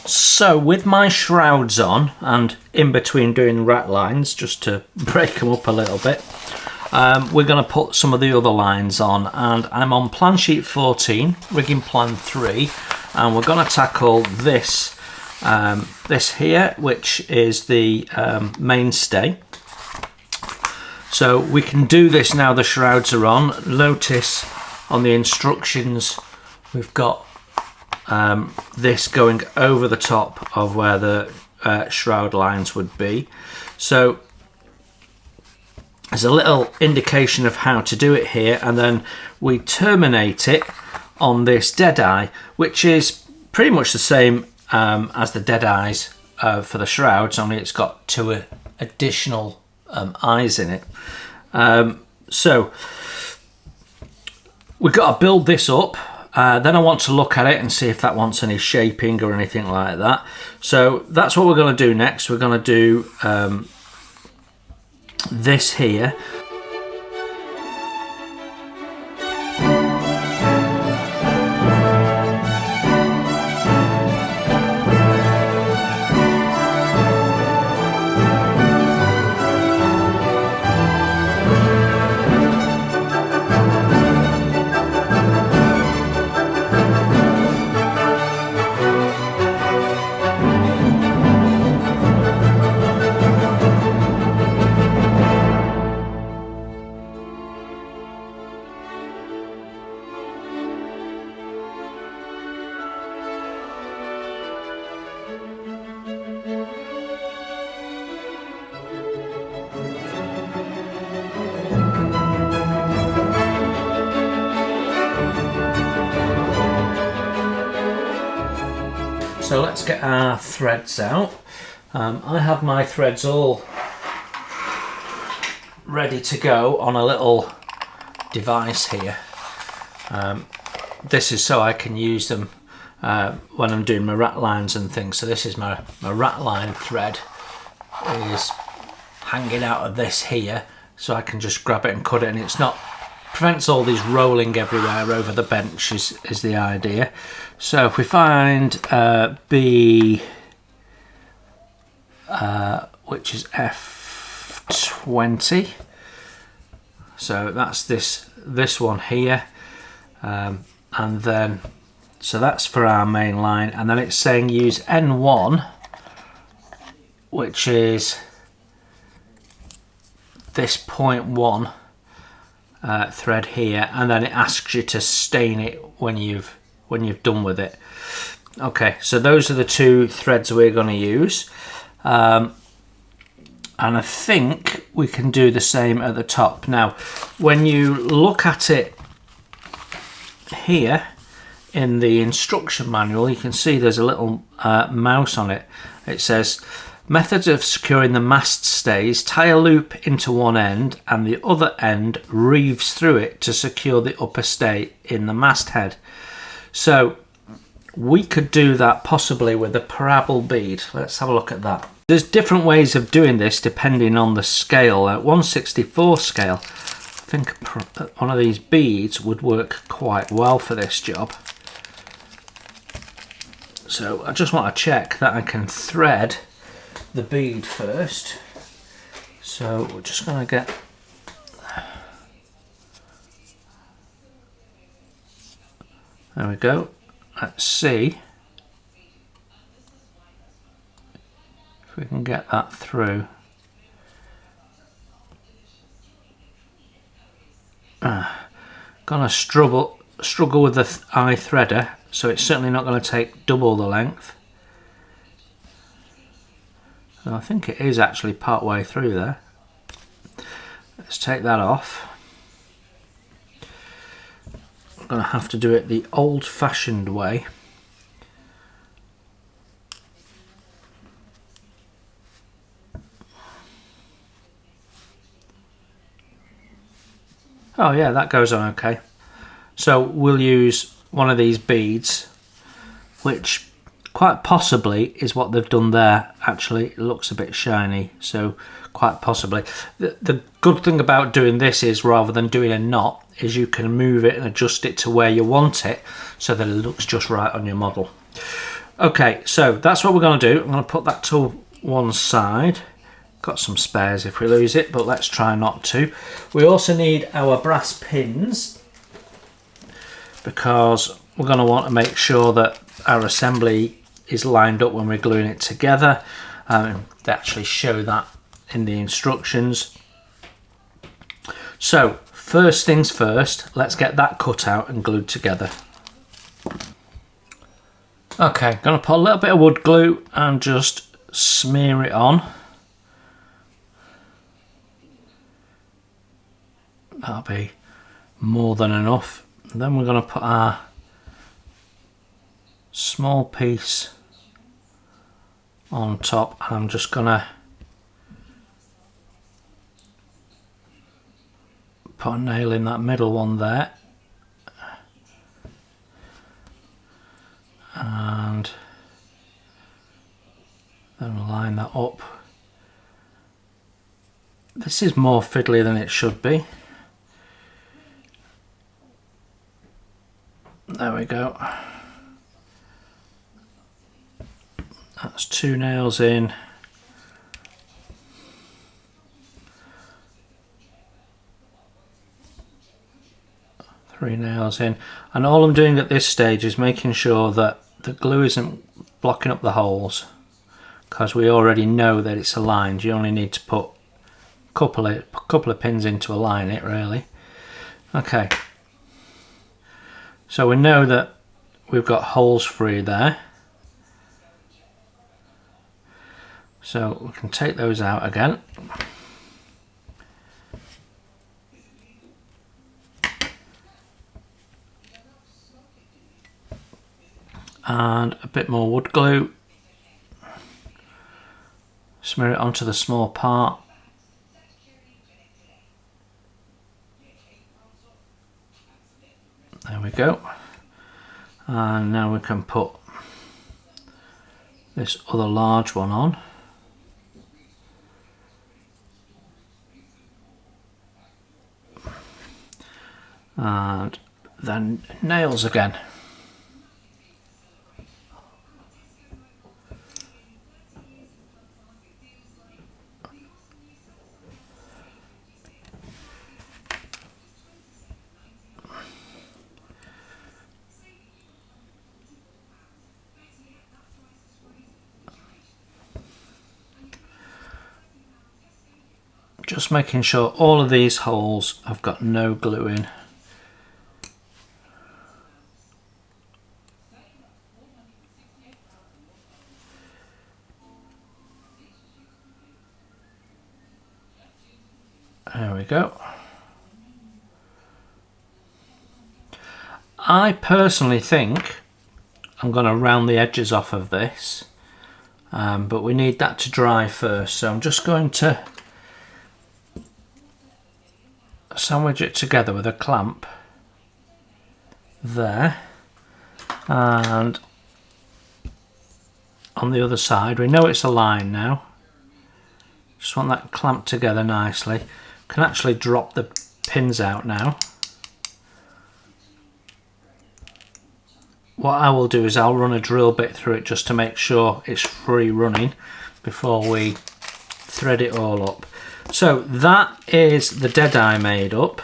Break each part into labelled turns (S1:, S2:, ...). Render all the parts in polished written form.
S1: So with my shrouds on and in between doing rat lines, just to break them up a little bit, we're going to put some of the other lines on, and I'm on plan sheet 14, rigging plan 3, and we're going to tackle this this here, which is the mainstay. So we can do this now the shrouds are on. Notice on the instructions we've got this going over the top of where the shroud lines would be. So there's a little indication of how to do it here, and then we terminate it on this dead eye, which is pretty much the same as the dead eyes for the shrouds, only it's got two additional eyes in it. So we've got to build this up. Then I want to look at it and see if that wants any shaping or anything like that. So that's what we're going to do next. We're going to do this here. So let's get our threads out. I have my threads all ready to go on a little device here. This is so I can use them when I'm doing my rat lines and things. So this is my rat line thread is hanging out of this here, so I can just grab it and cut it, and it's not prevents all these rolling everywhere over the bench is the idea. So if we find B, which is F20, so that's this one here, and then so that's for our main line, and then it's saying use N1, which is this 0.1 thread here, and then it asks you to stain it when you've done with it. Okay, so those are the two threads we're going to use, and I think we can do the same at the top. Now when you look at it here in the instruction manual, you can see there's a little mouse on it. It says methods of securing the mast stays: tie a loop into one end and the other end reeves through it to secure the upper stay in the masthead. So we could do that possibly with a parabol bead. Let's have a look at that. There's different ways of doing this depending on the scale. At 1/64 scale, I think one of these beads would work quite well for this job. So I just want to check that I can thread the bead first. So we're just going to get there we go. Let's see if we can get that through. Gonna struggle with the eye threader, so it's certainly not going to take double the length. I think it is actually part way through there. Let's take that off. I'm going to have to do it the old-fashioned way. Oh yeah, that goes on okay. So we'll use one of these beads, which quite possibly is what they've done there. Actually, it looks a bit shiny, so quite possibly. The good thing about doing this is, rather than doing a knot, is you can move it and adjust it to where you want it so that it looks just right on your model. Okay, so that's what we're going to do. I'm going to put that to one side. Got some spares if we lose it, but let's try not to. We also need our brass pins because we're going to want to make sure that our assembly is lined up when we're gluing it together. They actually show that in the instructions. So first things first, let's get that cut out and glued together. Okay, gonna put a little bit of wood glue and just smear it on. That'll be more than enough. And then we're gonna put our small piece on top, and I'm just gonna put a nail in that middle one there, and then we'll line that up. This is more fiddly than it should be. There we go. That's 2 nails in. Three nails in, and all I'm doing at this stage is making sure that the glue isn't blocking up the holes, because we already know that it's aligned. You only need to put a couple of pins in to align it, really. Okay, so we know that we've got holes free there, so we can take those out again. And a bit more wood glue, smear it onto the small part. There we go. And now we can put this other large one on. And then nails again. Just making sure all of these holes have got no glue in. There we go. I personally think I'm going to round the edges off of this, but we need that to dry first, so I'm just going to sandwich it together with a clamp there, and on the other side we know it's aligned now. Just want that clamped together nicely. Can actually drop the pins out now. What I will do is I'll run a drill bit through it just to make sure it's free running before we thread it all up. So that is the deadeye made up.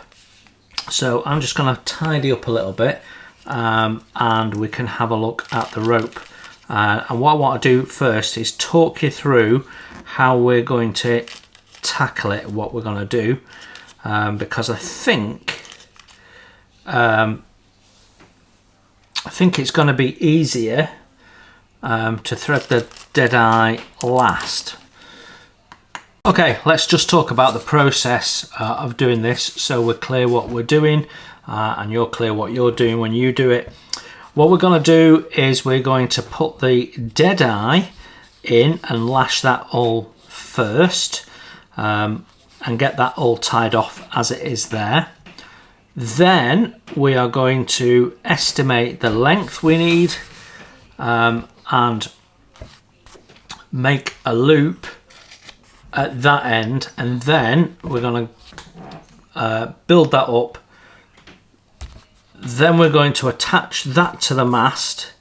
S1: So I'm just going to tidy up a little bit, and we can have a look at the rope. And what I want to do first is talk you through how we're going to tackle it, what we're going to do, because I think it's going to be easier to thread the deadeye last. Okay, let's just talk about the process of doing this, so we're clear what we're doing and you're clear what you're doing when you do it. What we're going to do is we're going to put the deadeye in and lash that all first, and get that all tied off as it is there. Then we are going to estimate the length we need, and make a loop at that end, and then we're going to build that up. Then we're going to attach that to the mast.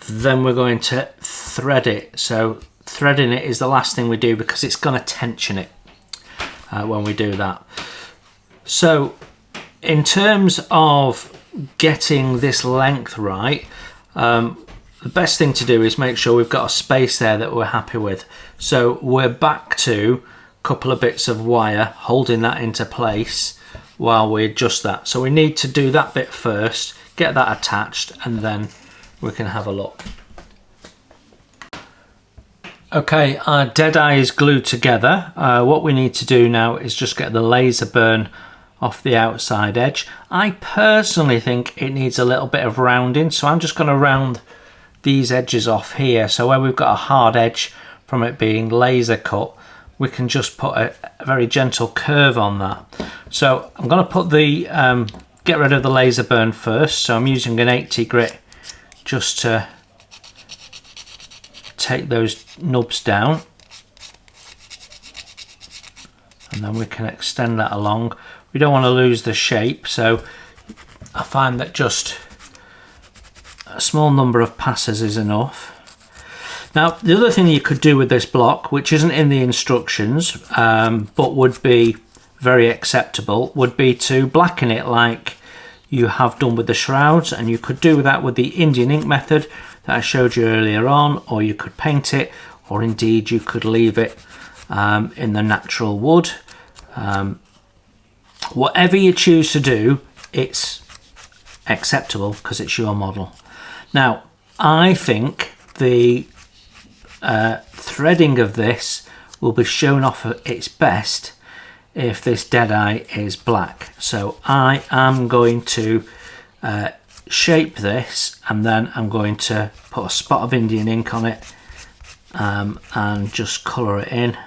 S1: then we're going to thread it. So threading it is the last thing we do because it's going to tension it when we do that. So in terms of getting this length right, the best thing to do is make sure we've got a space there that we're happy with. So we're back to a couple of bits of wire holding that into place while we adjust that. So we need to do that bit first, get that attached, and then we can have a look. Okay, our deadeye is glued together. What we need to do now is just get the laser burn off the outside edge. I personally think it needs a little bit of rounding, so I'm just going to round these edges off here. So where we've got a hard edge from it being laser cut, we can just put a very gentle curve on that. So I'm going to put the get rid of the laser burn first. So I'm using an 80 grit just to take those nubs down, and then we can extend that along. We don't want to lose the shape, so I find that just a small number of passes is enough. Now, the other thing you could do with this block, which isn't in the instructions, but would be very acceptable, would be to blacken it like you have done with the shrouds, and you could do that with the Indian ink method that I showed you earlier on, or you could paint it, or indeed you could leave it in the natural wood. Whatever you choose to do, it's acceptable because it's your model. Now, I think the threading of this will be shown off at its best if this deadeye is black. So I am going to shape this, and then I'm going to put a spot of Indian ink on it and just colour it in.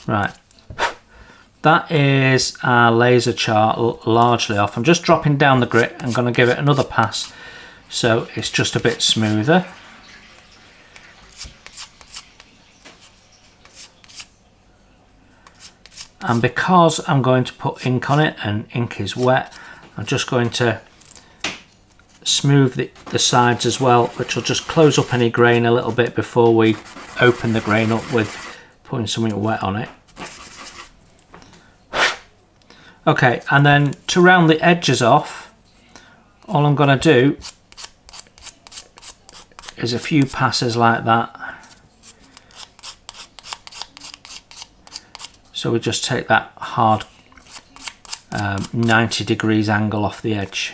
S1: Right, that is our laser chart largely off. I'm just dropping down the grit. I'm going to give it another pass so it's just a bit smoother. And because I'm going to put ink on it and ink is wet, I'm just going to smooth the sides as well, which will just close up any grain a little bit before we open the grain up with putting something wet on it. Okay, and then to round the edges off, all I'm going to do is a few passes like that. So we just take that hard 90 degrees angle off the edge,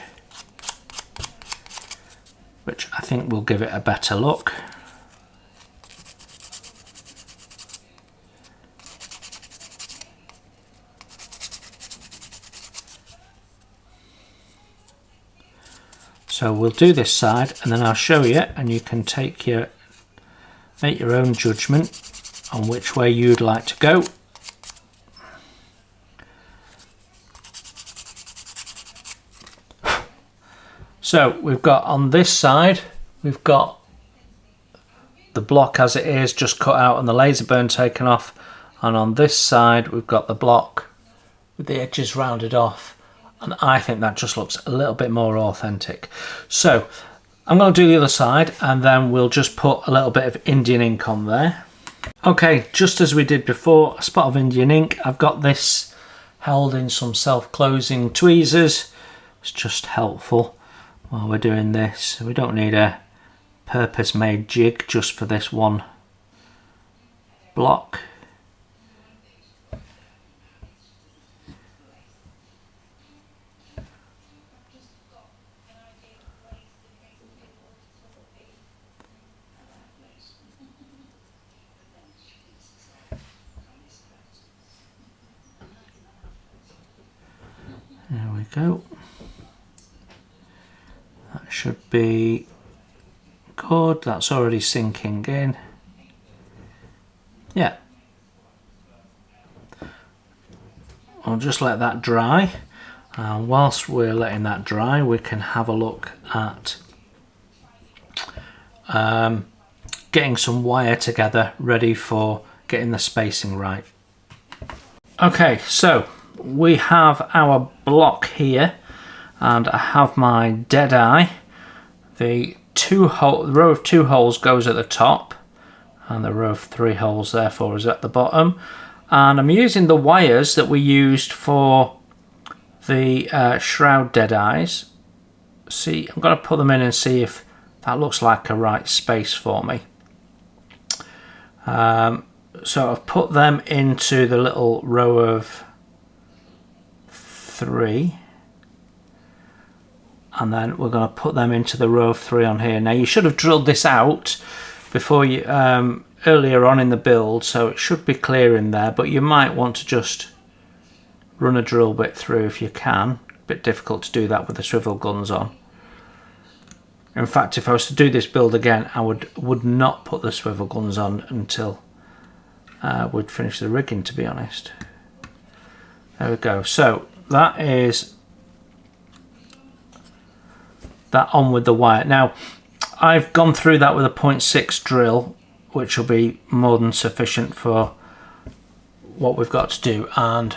S1: which I think will give it a better look. So we'll do this side and then I'll show you, and you can make your own judgment on which way you'd like to go. So we've got on this side, we've got the block as it is, just cut out and the laser burn taken off, and on this side we've got the block with the edges rounded off. And I think that just looks a little bit more authentic. So I'm going to do the other side, and then we'll just put a little bit of Indian ink on there. Okay, just as we did before, a spot of Indian ink. I've got this held in some self-closing tweezers. It's just helpful while we're doing this. We don't need a purpose-made jig just for this one block. There we go. That should be good. That's already sinking in. Yeah. I'll just let that dry. And whilst we're letting that dry, we can have a look at getting some wire together ready for getting the spacing right. Okay, so we have our block here, and I have my dead eye. The row of 2 holes goes at the top, and the row of 3 holes therefore is at the bottom. And I'm using the wires that we used for the shroud dead eyes. See, I'm going to put them in and see if that looks like a right space for me. So I've put them into the little row of 3, and then we're going to put them into the row of 3 on here. Now you should have drilled this out before you earlier on in the build, so it should be clear in there, but you might want to just run a drill bit through if you can. A bit difficult to do that with the swivel guns on. In fact, if I was to do this build again, I would not put the swivel guns on until we'd finish the rigging, to be honest. There we go. So that is that on with the wire. Now, I've gone through that with a 0.6 drill, which will be more than sufficient for what we've got to do. And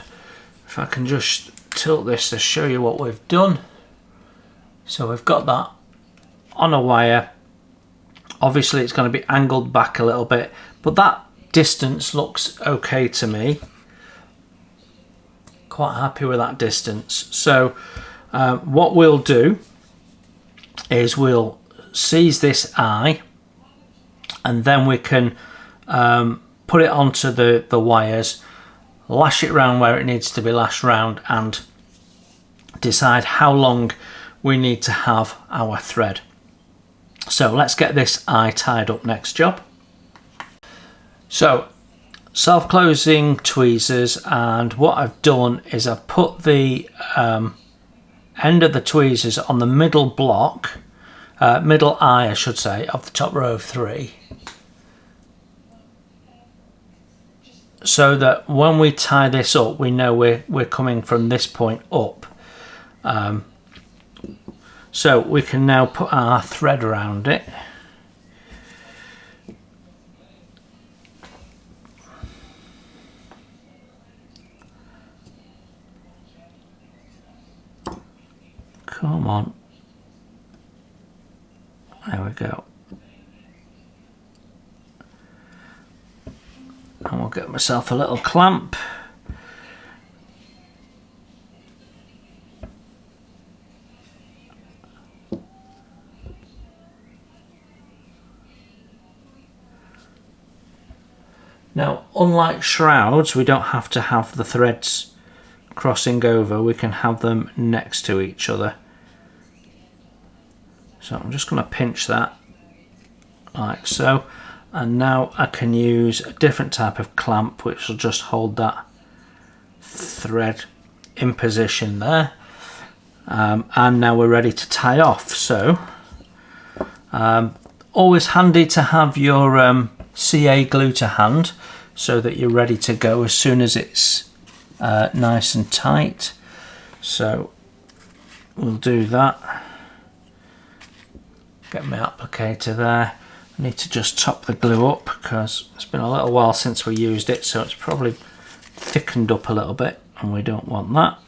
S1: if I can just tilt this to show you what we've done. So we've got that on a wire. Obviously it's going to be angled back a little bit, but that distance looks okay to me. Quite happy with that distance. So what we'll do is we'll seize this eye, and then we can put it onto the wires, lash it round where it needs to be lashed round, and decide how long we need to have our thread. So let's get this eye tied up next job. So self-closing tweezers, and what I've done is I've put the end of the tweezers on the middle block, middle eye I should say, of the top row of 3, so that when we tie this up we know we're coming from this point up. So we can now put our thread around it. Come on. There we go. And we'll get myself a little clamp. Now, unlike shrouds, we don't have to have the threads crossing over. We can have them next to each other. So I'm just going to pinch that like so, and now I can use a different type of clamp which will just hold that thread in position there. And now we're ready to tie off. So always handy to have your CA glue to hand, so that you're ready to go as soon as it's nice and tight. So we'll do that. Get my applicator there. I need to just top the glue up because it's been a little while since we used it, so it's probably thickened up a little bit and we don't want that.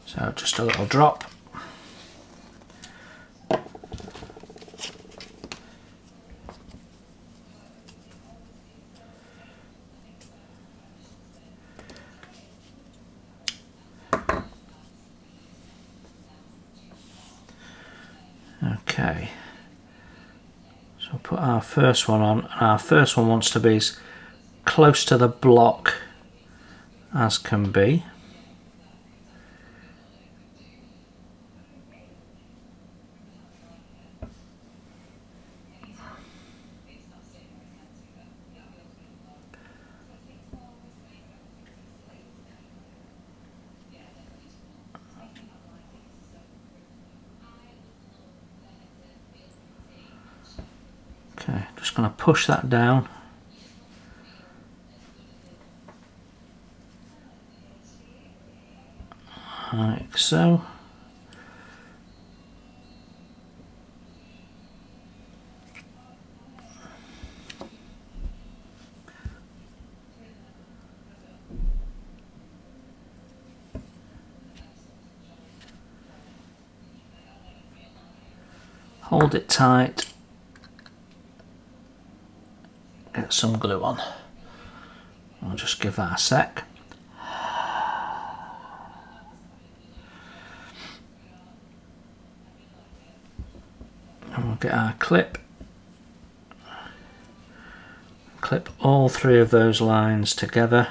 S1: So just a little drop. Okay, so we'll put our first one on, and our first one wants to be as close to the block as can be. Okay, just going to push that down. Like so. hold it tight, get some glue on. I'll just give that a sec. And we'll get our clip. Clip all three of those lines together.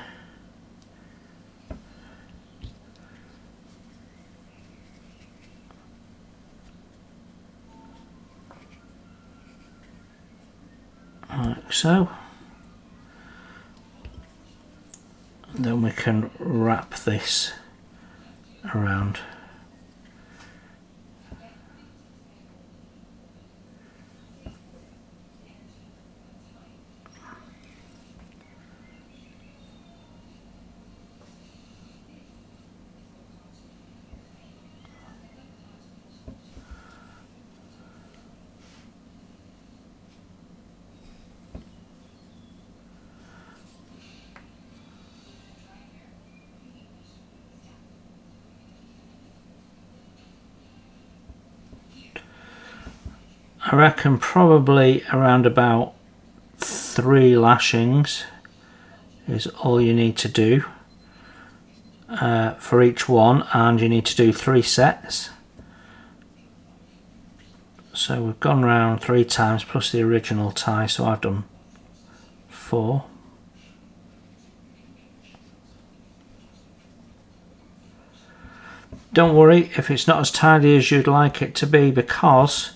S1: Like so. Then we can wrap this around. I reckon probably around about 3 lashings is all you need to do for each one, and you need to do 3 sets. So we've gone round 3 times plus the original tie, so I've done 4. Don't worry if it's not as tidy as you'd like it to be, because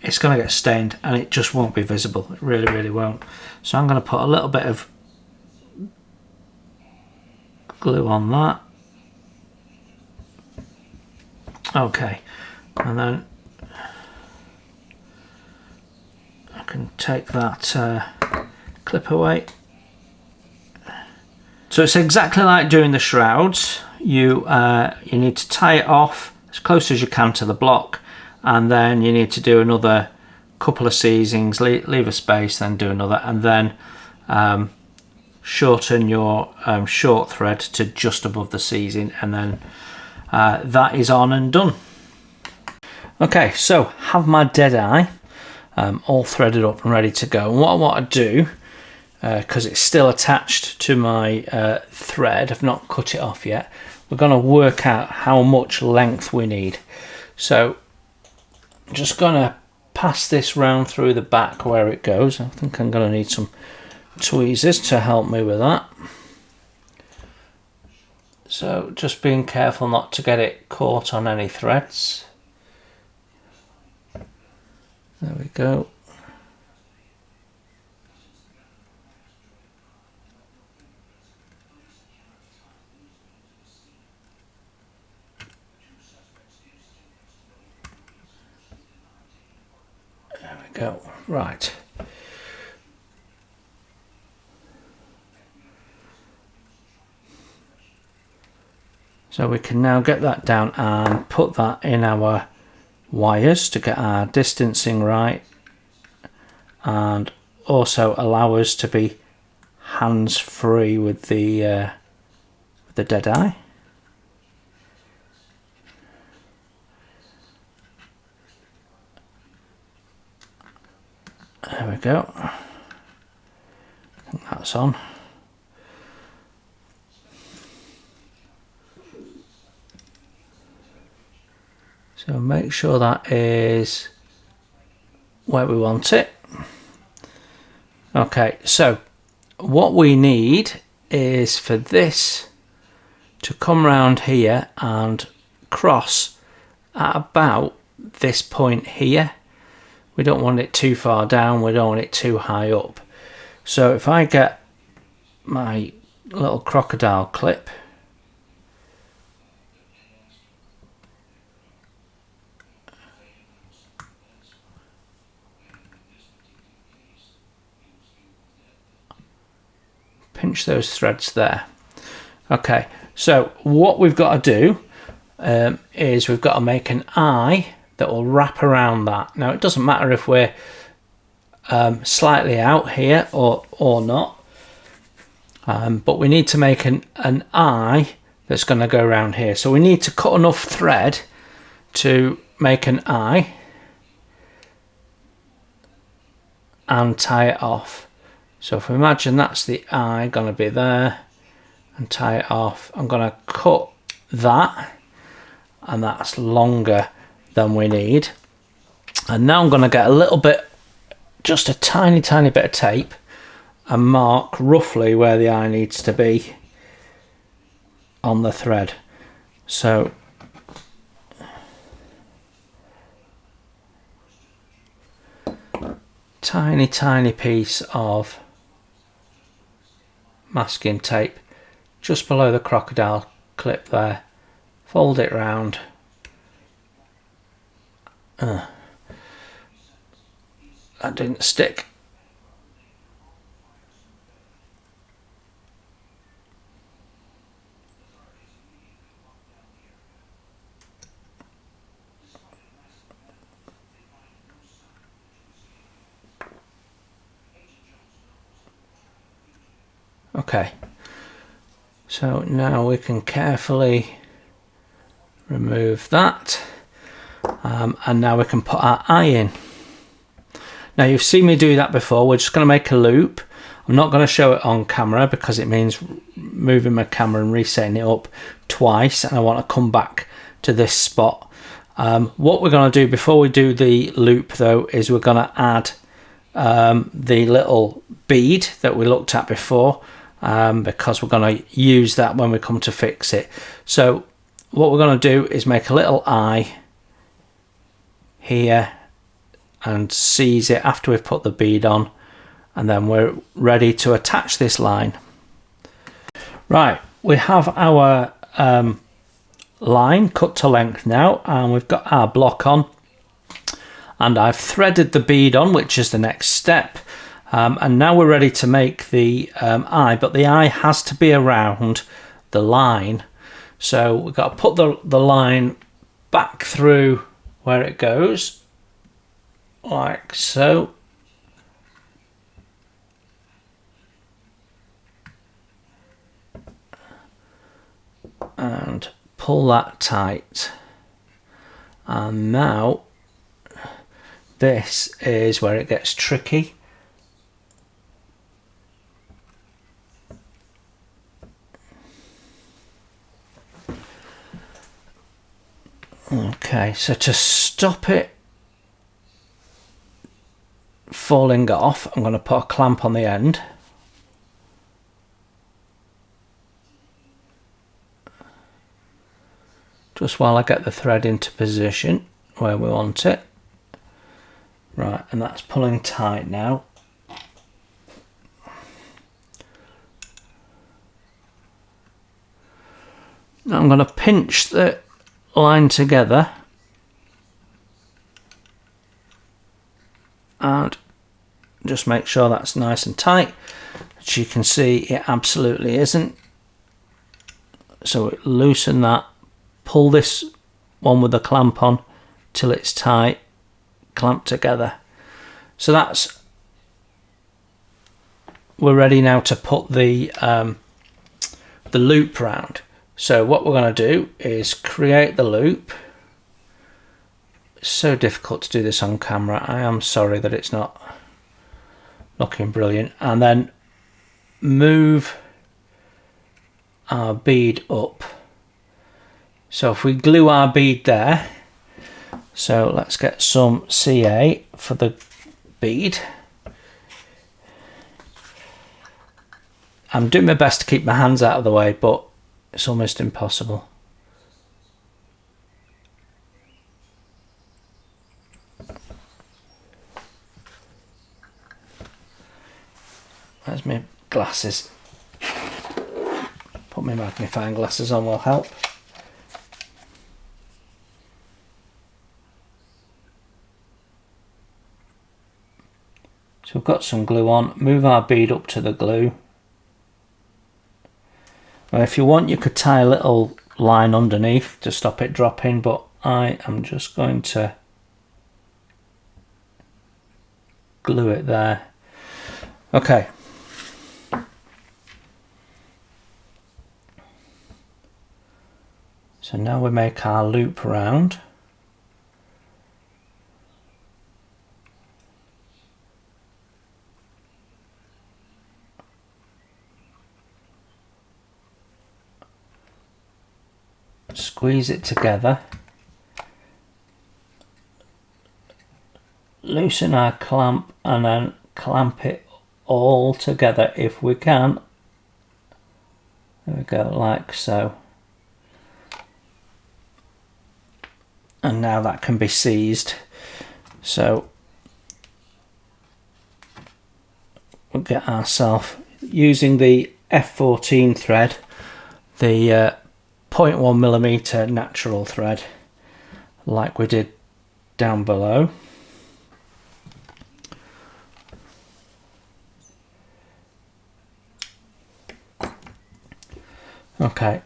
S1: it's going to get stained and it just won't be visible. It really won't. So I'm going to put a little bit of glue on that. Okay, and then I can take that clip away. So it's exactly like doing the shrouds. You need to tie it off as close as you can to the block, and then you need to do another couple of seizings, leave a space, then do another, and then shorten your short thread to just above the seizing, and then that is on and done. Okay, so have my dead eye all threaded up and ready to go. And what I want to do, because it's still attached to my thread, I've not cut it off yet, we're going to work out how much length we need. So I'm just going to pass this round through the back where it goes. I think I'm going to need some tweezers to help me with that. So just being careful not to get it caught on any threads. There we go. Go. Right. So we can now get that down and put that in our wires to get our distancing right, and also allow us to be hands-free with the dead eye. There we go. I think that's on. So make sure that is where we want it. Okay, so what we need is for this to come round here and cross at about this point here. We don't want it too far down, we don't want it too high up. So if I get my little crocodile clip, pinch those threads there. Okay, so what we've got to do is we've got to make an eye that will wrap around that. Now it doesn't matter if we're slightly out here or not, but we need to make an eye that's going to go around here. So we need to cut enough thread to make an eye. and tie it off. So if we imagine that's the eye going to be there and tie it off, I'm going to cut that, and that's longer than we need. And now I'm going to get a little bit, just a tiny bit of tape, and mark roughly where the eye needs to be on the thread. So tiny piece of masking tape just below the crocodile clip there, fold it round, that didn't stick. Okay, so now we can carefully remove that, and now we can put our eye in. Now you've seen me do that before. We're just going to make a loop. I'm not going to show it on camera because it means moving my camera and resetting it up twice, and I want to come back to this spot. What we're going to do before we do the loop though is we're going to add the little bead that we looked at before, because we're going to use that when we come to fix it. So what we're going to do is make a little eye here and seize it after we've put the bead on, and then we're ready to attach this line. Right, we have our line cut to length now, and we've got our block on, and I've threaded the bead on, which is the next step. And now we're ready to make the eye, but the eye has to be around the line. So we've got to put the line back through where it goes, like so. And pull that tight. And now this is where it gets tricky. Okay, so to stop it falling off, I'm going to put a clamp on the end. Just while I get the thread into position where we want it. Right, and that's pulling tight now. Now I'm going to pinch the line together and just make sure that's nice and tight. As you can see, it absolutely isn't. So loosen that, pull this one with the clamp on till it's tight, clamp together. So that's, we're ready now to put the loop round. So what we're going to do is create the loop. It's so difficult to do this on camera. I am sorry that it's not looking brilliant. And then move our bead up. So if we glue our bead there, so let's get some CA for the bead. I'm doing my best to keep my hands out of the way, but it's almost impossible. Where's my glasses? Put my magnifying glasses on will help. So we've got some glue on, move our bead up to the glue. Now if you want, you could tie a little line underneath to stop it dropping, but I am just going to glue it there. Okay. So now we make our loop round. squeeze it together, loosen our clamp and then clamp it all together if we can. There we go, like so. And now that can be seized. So we'll get ourselves, using the F14 thread, the 0.1mm natural thread, like we did down below. Okay,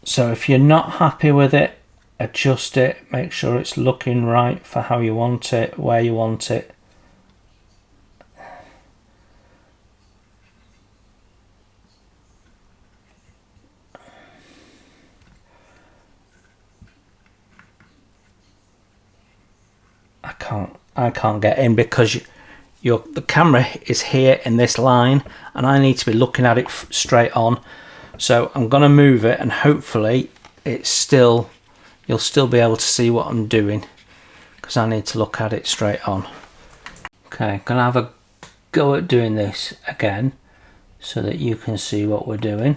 S1: so if you're not happy with it, adjust it, make sure it's looking right for how you want it, where you want it. I can't get in because the camera is here in this line and I need to be looking at it straight on. So I'm going to move it and hopefully you'll still be able to see what I'm doing, because I need to look at it straight on. Okay, gonna have a go at doing this again so that you can see what we're doing.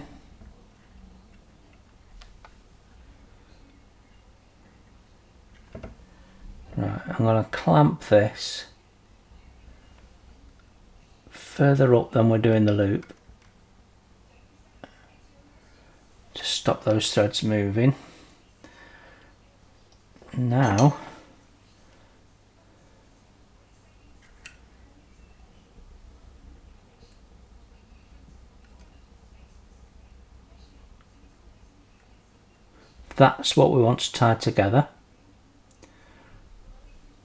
S1: Right, I'm gonna clamp this further up than we're doing the loop to stop those threads moving. Now that's what we want to tie together.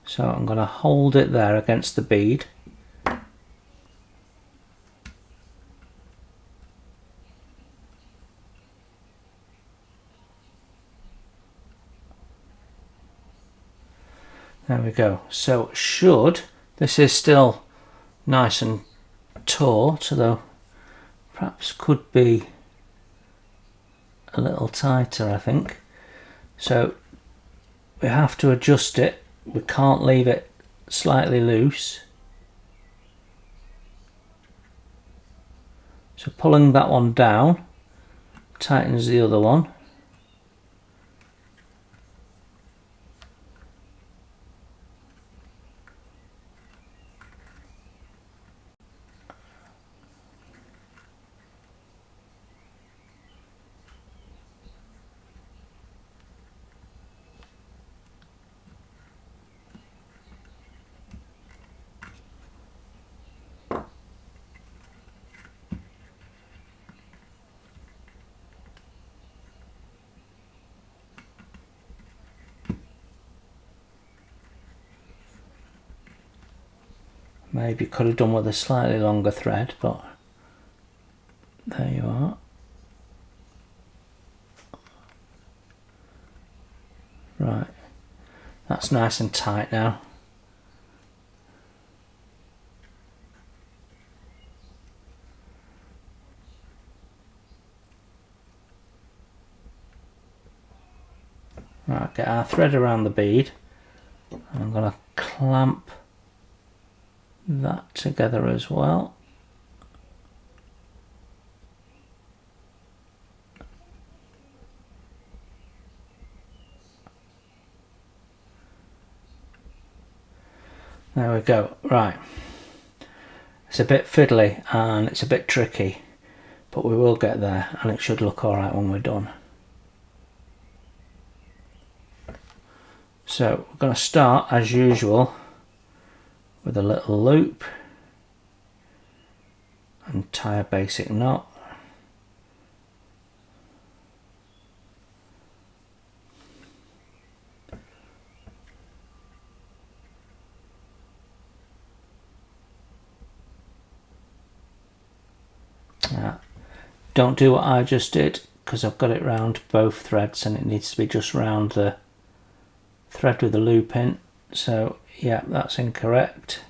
S1: So I'm going to hold it there against the bead. There we go. So this is still nice and taut, although perhaps could be a little tighter, I think. So we have to adjust it. We can't leave it slightly loose. So pulling that one down tightens the other one. Maybe could have done with a slightly longer thread, but there you are. Right, that's nice and tight now. Right, get our thread around the bead. I'm going to clamp that together as well. There we go. Right, it's a bit fiddly and it's a bit tricky, but we will get there and it should look alright when we're done. So we're going to start as usual with a little loop and tie a basic knot. Don't do what I just did, because I've got it round both threads and it needs to be just round the thread with the loop in. So yeah, that's incorrect.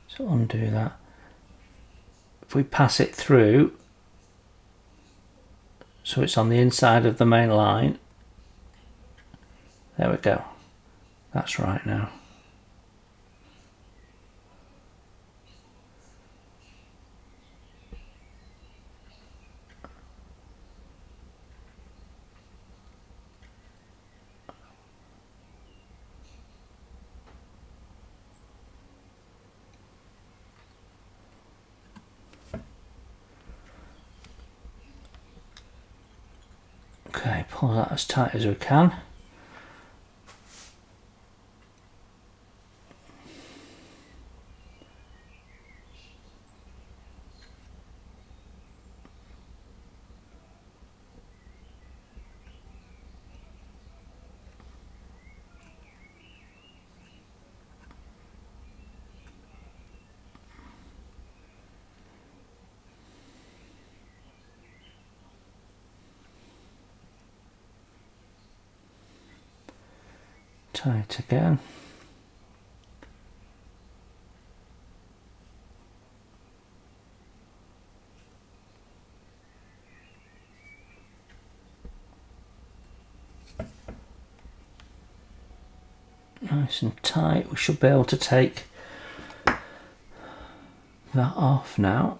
S1: So undo that. if we pass it through so it's on the inside of the main line, there we go, that's right now. Okay, pull that as tight as we can. Tie it again. Nice and tight. We should be able to take that off now.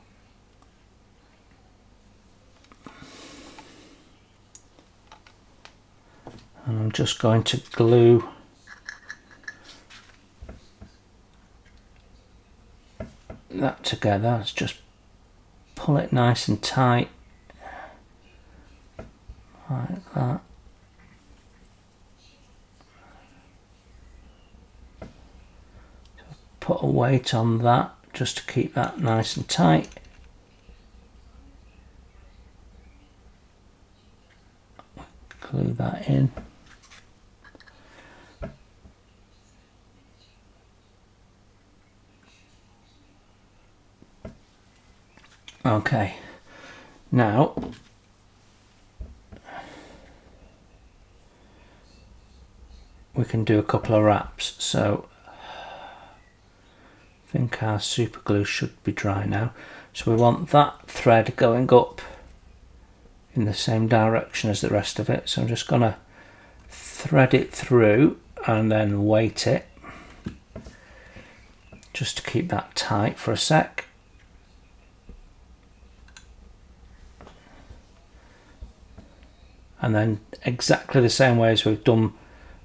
S1: And I'm just going to glue that together. Let's just pull it nice and tight like that. Put a weight on that just to keep that nice and tight. Glue that in. Okay, now we can do a couple of wraps. So I think our super glue should be dry now. So we want that thread going up in the same direction as the rest of it. So I'm just gonna thread it through and then weight it just to keep that tight for a sec. And then exactly the same way as we've done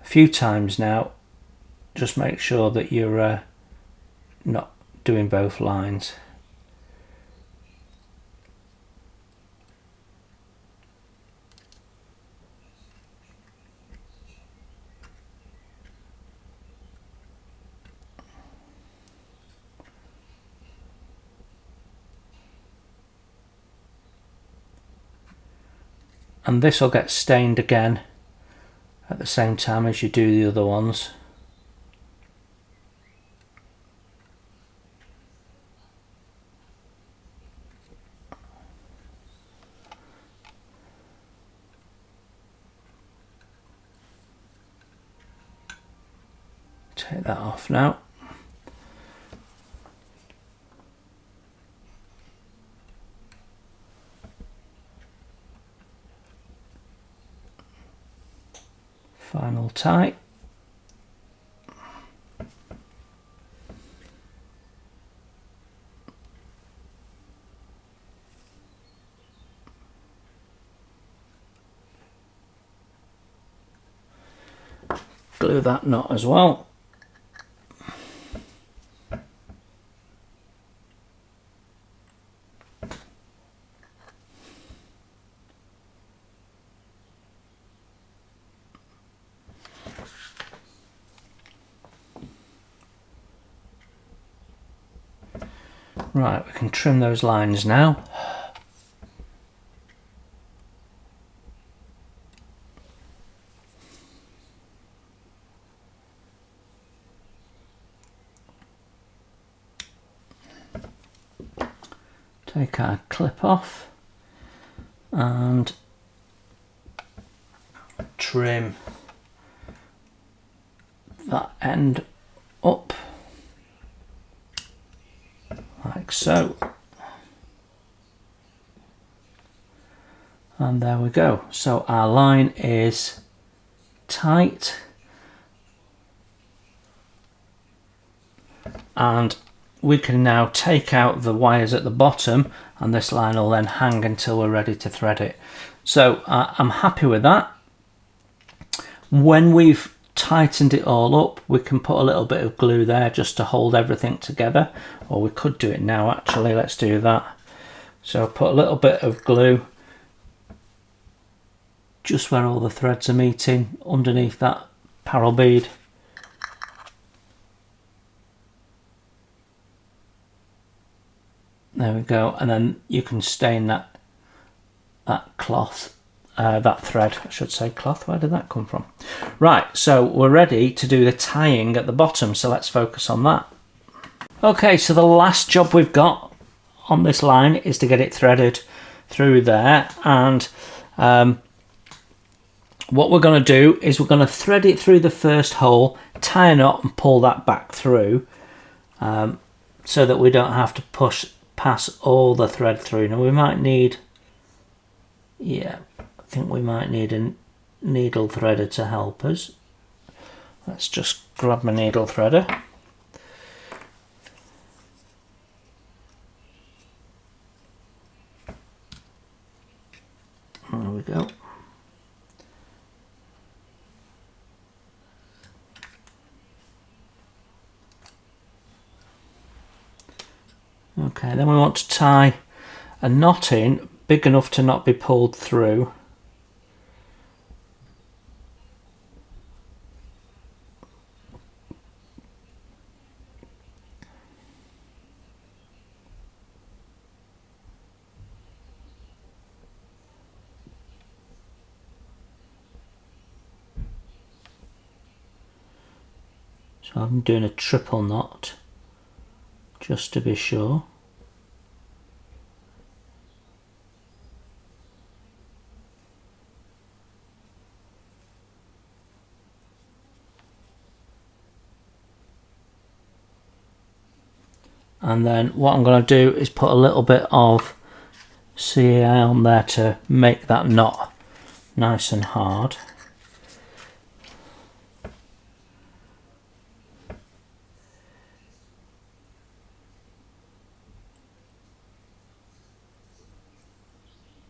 S1: a few times now, just make sure that you're not doing both lines. And this will get stained again at the same time as you do the other ones. Take that off now. Final tie. Glue that knot as well. Right, we can trim those lines now. Take our clip off and trim that end up like so. And there we go. So our line is tight. And we can now take out the wires at the bottom, and this line will then hang until we're ready to thread it. So I'm happy with that. When we've tightened it all up, we can put a little bit of glue there just to hold everything together, or we could do it now actually. Let's do that. So put a little bit of glue just where all the threads are meeting, underneath that parrel bead. There we go, and then you can stain that cloth, that thread, I should say cloth. Where did that come from? Right, so we're ready to do the tying at the bottom, so let's focus on that. Okay, so the last job we've got on this line is to get it threaded through there, and what we're going to do is we're going to thread it through the first hole, tie a knot and pull that back through, so that we don't have to pass all the thread through. Now we might need, yeah, I think we might need a needle threader to help us. Let's just grab my needle threader. There we go. Okay, then we want to tie a knot in big enough to not be pulled through. So I'm doing a triple knot just to be sure. And then what I'm going to do is put a little bit of CA on there to make that knot nice and hard.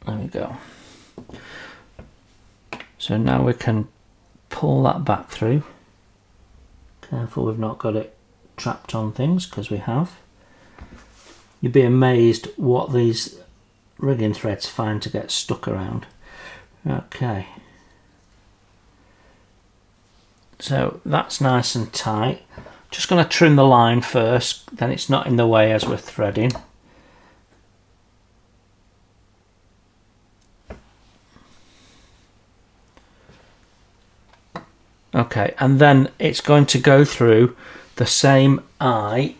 S1: There we go. So now we can pull that back through. Careful we've not got it trapped on things, because we have. You'd be amazed what these rigging threads find to get stuck around. Okay. So that's nice and tight. Just going to trim the line first, then it's not in the way as we're threading. Okay, and then it's going to go through the same eye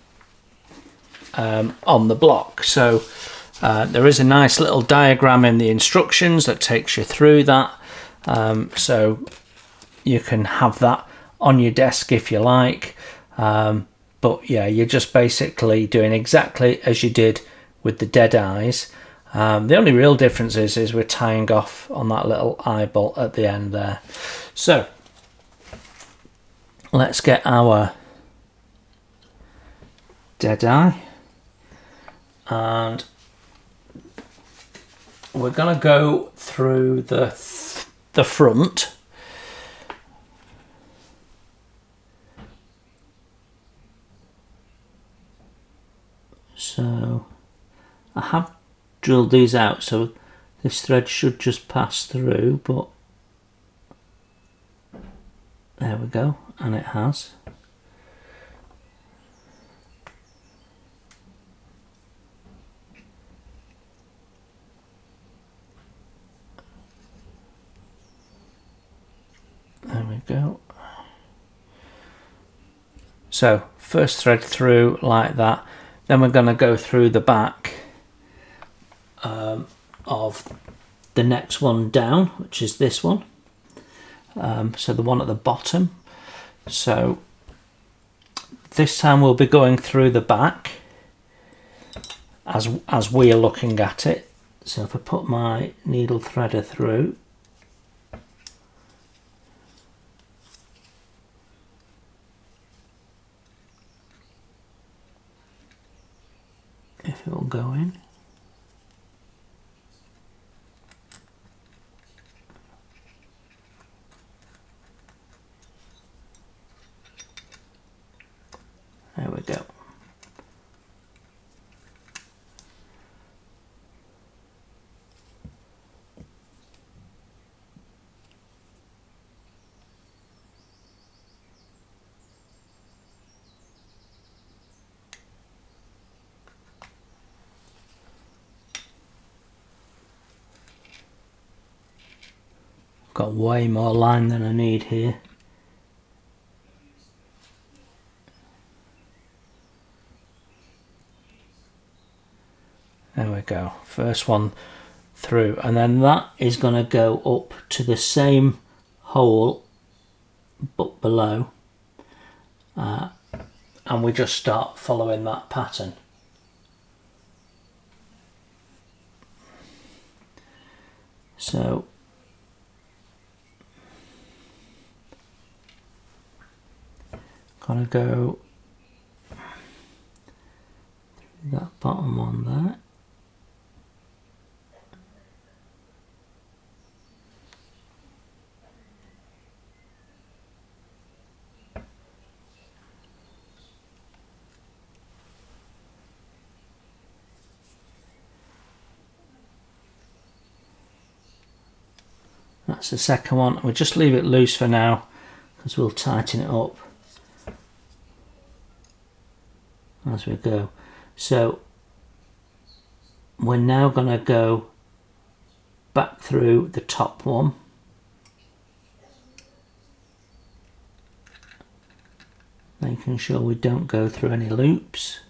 S1: on the block. So there is a nice little diagram in the instructions that takes you through that. So you can have that on your desk if you like. But yeah, you're just basically doing exactly as you did with the dead eyes. The only real difference is we're tying off on that little eyeball at the end there. So let's get our dead eye, and we're going to go through the front. So I have drilled these out, so this thread should just pass through, but there we go, and it has. There we go. So first thread through like that, then we're going to go through the back of the next one down, which is this one. So the one at the bottom. So this time we'll be going through the back as we are looking at it. So if I put my needle threader through, if it will go in. There we go. Got way more line than I need here. There we go, first one through, and then that is going to go up to the same hole but below, and we just start following that pattern. So gonna go through that bottom one there. That's the second one. We'll just leave it loose for now because we'll tighten it up as we go. So we're now going to go back through the top one, making sure we don't go through any loops.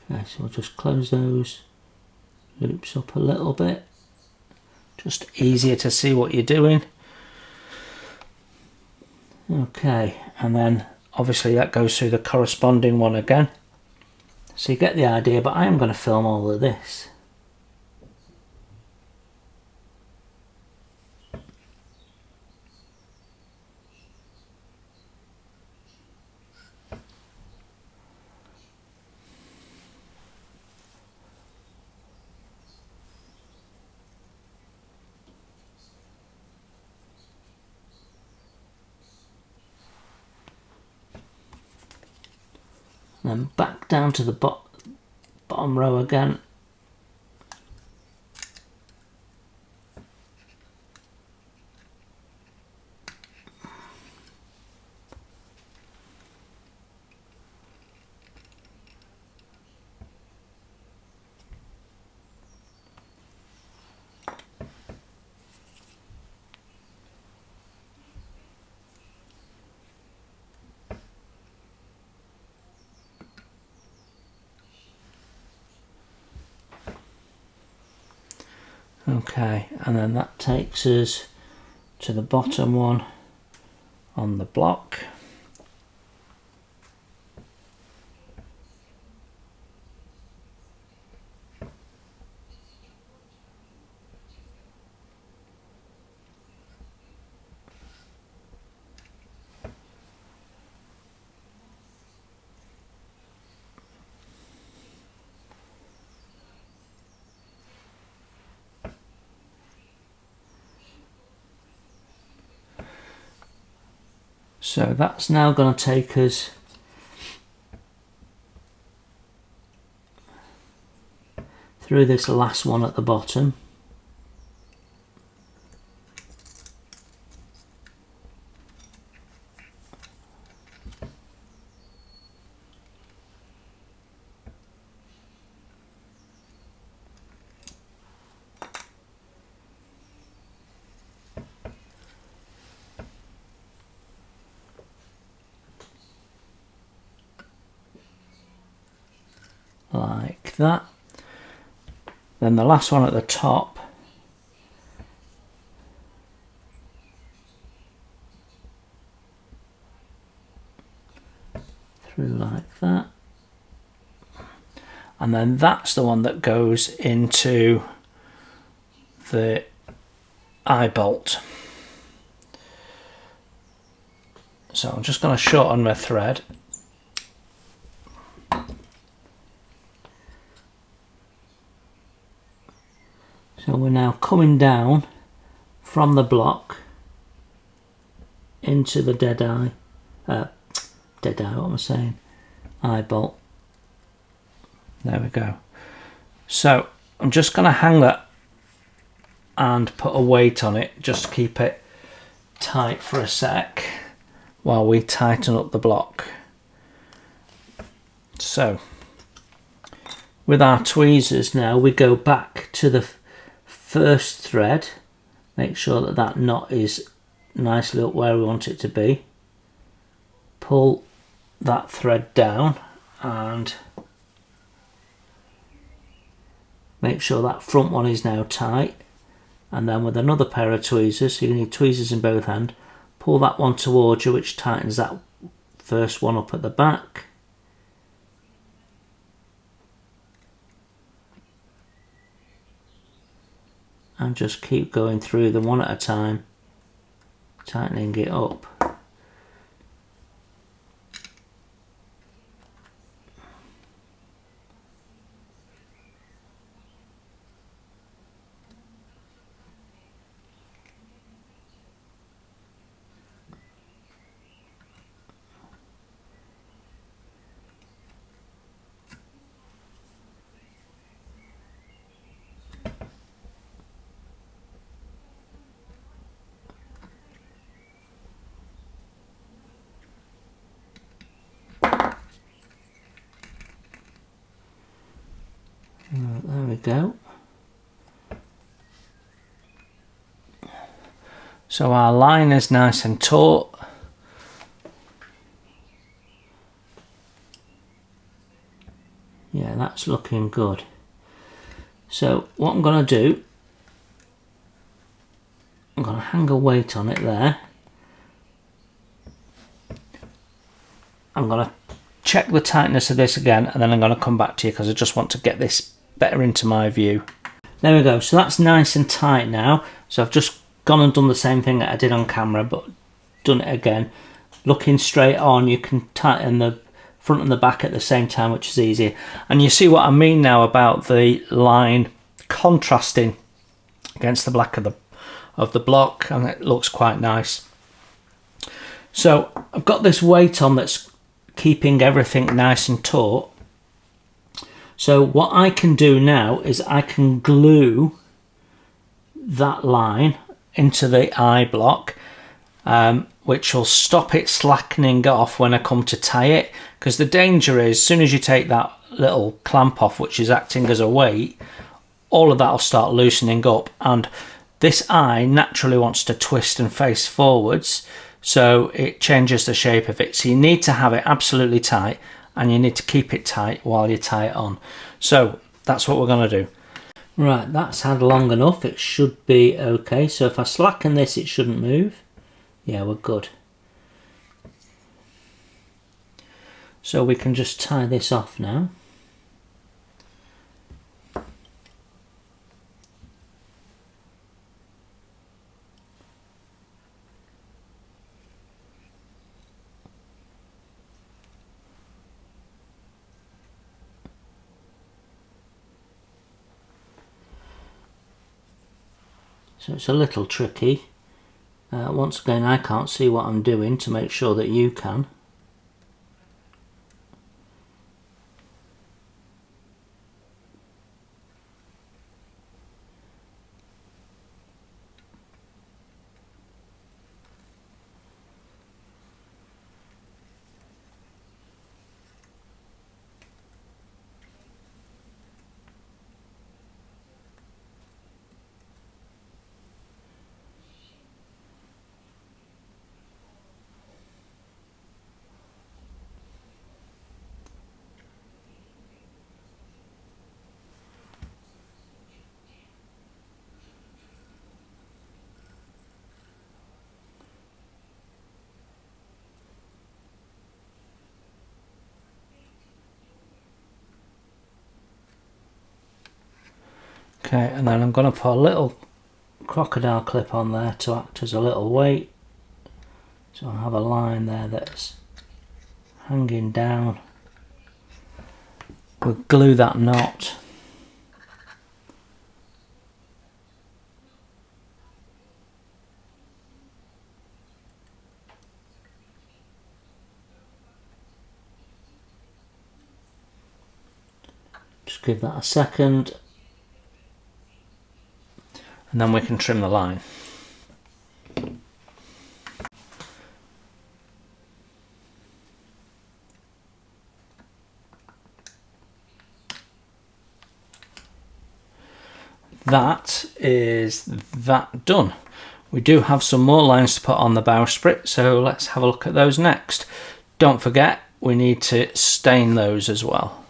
S1: Okay, so we'll just close those loops up a little bit, just easier to see what you're doing. Okay, and then obviously that goes through the corresponding one again, so you get the idea, but I am going to film all of this. Then back down to the bottom row again. Okay, and then that takes us to the bottom one on the block. So that's now going to take us through this last one at the bottom. like that. Then the last one at the top, through like that. And then that's the one that goes into the eye bolt. So I'm just going to shorten my thread. So we're now coming down from the block into the dead eye, what am I saying? Eye bolt. There we go. So I'm just going to hang that and put a weight on it just to keep it tight for a sec while we tighten up the block. So with our tweezers now, we go back to the first thread, make sure that that knot is nicely up where we want it to be, pull that thread down and make sure that front one is now tight, and then with another pair of tweezers, so you need tweezers in both hands, pull that one towards you, which tightens that first one up at the back. And just keep going through them one at a time, tightening it up. There we go. So our line is nice and taut. Yeah, that's looking good. So what I'm going to do, I'm going to hang a weight on it there. I'm going to check the tightness of this again, and then I'm going to come back to you because I just want to get this better into my view. There we go, so that's nice and tight now. So I've just gone and done the same thing that I did on camera, but done it again. Looking straight on, you can tighten the front and the back at the same time, which is easy. And you see what I mean now about the line contrasting against the black of the block, and it looks quite nice. So I've got this weight on that's keeping everything nice and taut. So what I can do now is I can glue that line into the eye block, which will stop it slackening off when I come to tie it, because the danger is as soon as you take that little clamp off, which is acting as a weight, all of that will start loosening up, and this eye naturally wants to twist and face forwards, so it changes the shape of it. So you need to have it absolutely tight, and you need to keep it tight while you tie it on. So that's what we're going to do. Right, that's had long enough, it should be okay. So if I slacken this, it shouldn't move. Yeah, we're good. So we can just tie this off now. So it's a little tricky. Once again, I can't see what I'm doing to make sure that you can. Okay, and then I'm going to put a little crocodile clip on there to act as a little weight. So I'll have a line there that's hanging down. We'll glue that knot. Just give that a second, and then we can trim the line. That is that done. We do have some more lines to put on the bowsprit, so let's have a look at those next. Don't forget, we need to stain those as well.